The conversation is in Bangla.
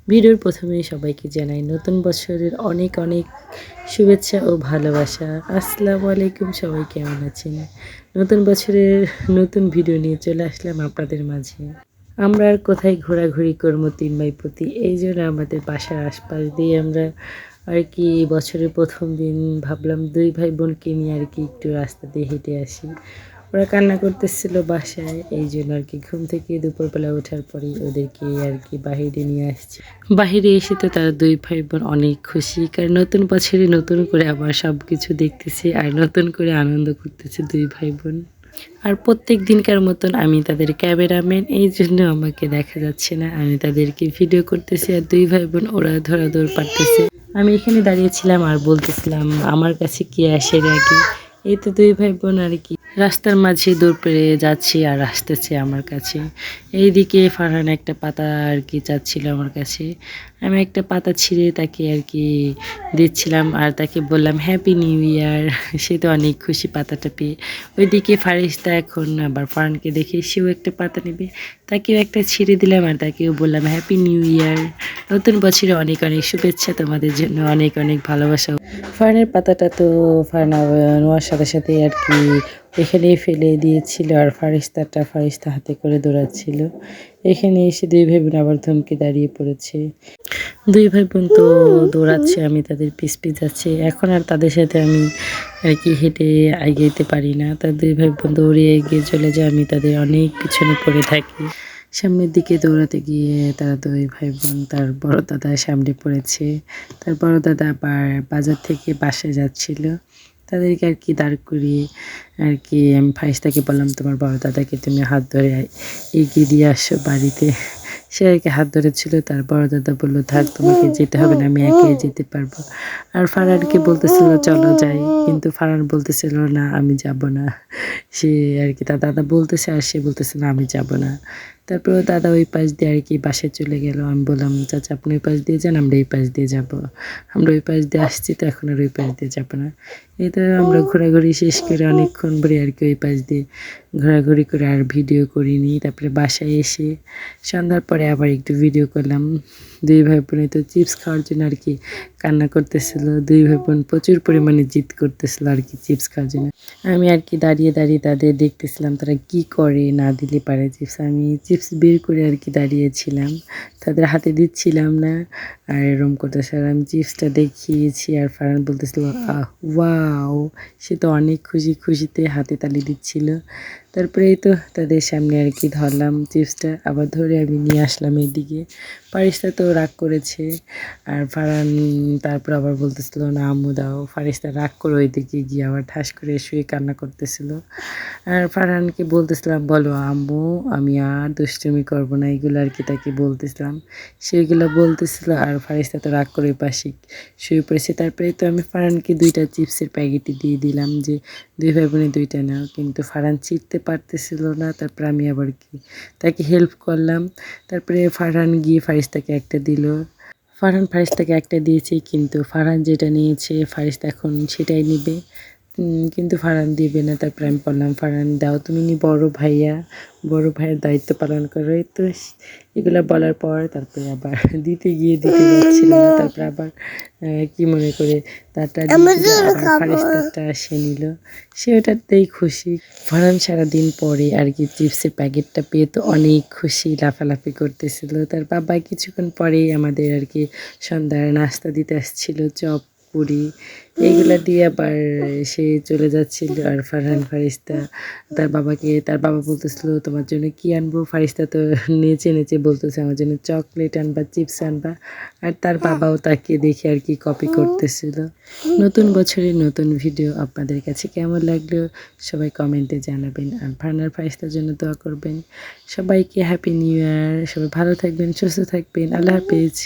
ভিডিওর প্রথমেই সবাইকে জানাই নতুন বছরের অনেক অনেক শুভেচ্ছা ও ভালোবাসা। আসসালামু আলাইকুম, সবাই কেমন আছেন? নতুন বছরের নতুন ভিডিও নিয়ে চলে আসলাম আপনাদের মাঝে। আমরা আর কোথায় ঘোরাঘুরি করবো ৩ ভাইপোতি, এই জন্য আমাদের বাসার আশপাশ দিয়ে আমরা আর কি বছরের প্রথম দিন ভাবলাম 2 ভাই বোনকে নিয়ে আর কি একটু রাস্তা দিয়ে হেঁটে আসি। ওরা কান্না করতেছিল বাসায়, এই জন্য আর কি ঘুম থেকে দুপুরবেলা ওঠার পরেই ওদেরকে আর কি বাহিরে নিয়ে আসছি। বাহিরে এসে তো তারা 2 ভাই বোন অনেক খুশি, কারণ নতুন বছরে নতুন করে আবার সব কিছু দেখতেছে আর নতুন করে আনন্দ করতেছে 2 ভাই বোন। আর প্রত্যেক দিনকার মতন আমি তাদের ক্যামেরাম্যান, এই জন্য আমাকে দেখা যাচ্ছে না, আমি তাদেরকে ভিডিও করতেছি। আর 2 ভাই বোন ওরা ধরাধর পারতেছে। আমি এখানে দাঁড়িয়েছিলাম আর বলতেছিলাম আমার কাছে কি আসে আগে। এই তো 2 ভাই বোন আর কি রাস্তার মাঝে দৌড় পেরে যাচ্ছে আর আসতেছে আমার কাছে। এইদিকে ফারহান একটা পাতা আর কি চাচ্ছিল আমার কাছে। আমি একটা পাতা ছিঁড়ে তাকে আর কি দিচ্ছিলাম আর তাকে বললাম হ্যাপি নিউ ইয়ার। সে তো অনেক খুশি পাতাটা পেয়ে। ওইদিকে ফারিস্তা এখন আবার ফারহানকে দেখে সেও একটা পাতা নেবে, তাকেও একটা ছিঁড়ে দিলাম আর তাকেও বললাম হ্যাপি নিউ ইয়ার। নতুন বছরে অনেক অনেক শুভেচ্ছা, তোমাদের জন্য অনেক অনেক ভালোবাসা। ফারহানের পাতাটা তো ফারহান নেওয়ার সাথে সাথে আর কি এখানেই ফেলে দিয়েছিল আর ফারিস্তা হাতে করে দৌড়াচ্ছিল। এখানে এসে 2 ভাই বোন আবার থমকে দাঁড়িয়ে পড়েছে। 2 ভাই বোন তো দৌড়াচ্ছে, আমি তাদের পিছ যাচ্ছি। এখন আর তাদের সাথে আমি আর কি হেঁটে এগোতে পারি না। তার 2 ভাই বোন দৌড়ে এগিয়ে চলে যায়, আমি তাদের অনেক পিছনে পড়ে থাকি। সামনের দিকে দৌড়াতে গিয়ে তারা 2 ভাই বোন তার বড় দাদা সামনে পড়েছে। তার বড় দাদা আবার বাজার থেকে বাসায় যাচ্ছিল। তাদেরকে আর কি দাঁড় করিয়ে আর কি আমি ফারিস্তাকে বললাম তোমার বড় দাদাকে তুমি হাত ধরে এগিয়ে দিয়ে আসো বাড়িতে। সে আর কি হাত ধরেছিল। তার বড় দাদা বললো থাক, তোমাকে যেতে হবে না, আমি একাই যেতে পারবো। আর ফারহানকে বলতেছিল চলো যাই, কিন্তু ফারহান বলতেছিল না আমি যাব না। সে আর কি তার দাদা বলতেছে আর সে বলতেছে না আমি যাব না। তারপরে দাদা ওই পাশ দিয়ে আর কি বাসায় চলে গেল। আমি বললাম চাচা আপনি ওই পাশ দিয়ে যান, আমরা এই পাশ দিয়ে যাব। আমরা ওই পাশ দিয়ে আসছি তো এখন আর ওই পাশ দিয়ে যাবো না। এই তো আমরা ঘোরাঘুরি শেষ করে অনেকক্ষণ পরে আর কি ওই পাশ দিয়ে ঘোরাঘুরি করে আর ভিডিও করিনি। তারপরে বাসায় এসে সন্ধ্যার পরে আবার একটু ভিডিও করলাম। 2 ভাই বোনে তো চিপস খাওয়ার জন্য আর কি কান্না করতেছিল। 2 ভাই বোন প্রচুর পরিমাণে জিদ করতেছিল আর কি চিপস খাওয়ার জন্য। আমি আর কি দাঁড়িয়ে দাঁড়িয়ে তাদের দেখতেছিলাম তারা কি করে, না দিলে পারে চিপস। আমি চিপস বের করে আর কি দাঁড়িয়েছিলাম, তাদের হাতে দিচ্ছিলাম না। আর এরম করতেছে আর আমি চিপসটা দেখিয়েছি আর ফারহান বলতেছিল ওয়াও। সে তো অনেক খুশিতে হাতে তালি দিচ্ছিল। তারপরে এই তো তাদের সামনে আর কি ধরলাম চিপসটা, আবার ধরে আমি নিয়ে আসলাম এইদিকে। ফারিস্তা তো রাগ করেছে আর ফারহান তারপর আবার বলতেছিল না আম্মু দাও। ফারিস্তা রাগ করে ওইদিকে গিয়ে আবার ঠাস করে শুয়ে কান্না করতেছিল। আর ফারহানকে বলতেছিলাম বলো আম্মু আমি আর দুষ্টুমি করবো না, এগুলো আর কি তাকে বলতেছিলাম। সেগুলো বলতেছিল আর ফারিস্তা তো রাগ করে পাশে শুয়ে পড়েছে। তারপরে তো আমি ফারহানকে 2টা চিপসের প্যাকেটই দিয়ে দিলাম যে 2 ভাই বোনে 2টা নাও, কিন্তু ফারহান চিড়তে পারতেছিল না। তারপর আমি আবার কি তাকে হেল্প করলাম। তারপরে ফারহান গিয়ে ফারিস্তাকে একটা দিল। ফারিস্তাকে একটা দিয়েছি, কিন্তু ফারহান যেটা নিয়েছে ফারিস্তা এখন সেটাই নিবে। কিন্তু ফারহান দিবে না। তারপরে আমি বললাম ফারহান দাও, তুমি বড় ভাইয়ের দায়িত্ব পালন করো। এই তো এগুলো বলার পর তারপরে আবার দিতে যাচ্ছিল না। তারপরে আবার কি মনে করে তারটা ফারিস্তারটা সে নিল, সে ওটাতেই খুশি। ফারহান সারাদিন পরে আর কি চিপসের প্যাকেটটা পেয়ে তো অনেক খুশি, লাফালাফি করতেছিল। তার বাবা কিছুক্ষণ পরেই আমাদের আর কি সন্ধ্যার নাস্তা দিতে আসছিল, চপ পুরি এইগুলা দিয়ে আবার সে চলে যাচ্ছিল। আর ফারিস্তা তার বাবা বলতেছিল তোমার জন্য কি আনবো। ফারিস্তা তো নেচে নেচে বলতেছে আমার জন্য চকলেট আনবা, চিপস আনবা। আর তার বাবাও তাকে দেখে আর কি কপি করতেছিল। নতুন বছরের নতুন ভিডিও আপনাদের কাছে কেমন লাগলো সবাই কমেন্টে জানাবেন। আর ফারিস্তার জন্য দোয়া করবেন। সবাইকে হ্যাপি নিউ ইয়ার। সবাই ভালো থাকবেন, সুস্থ থাকবেন। আল্লাহ হাফেজ।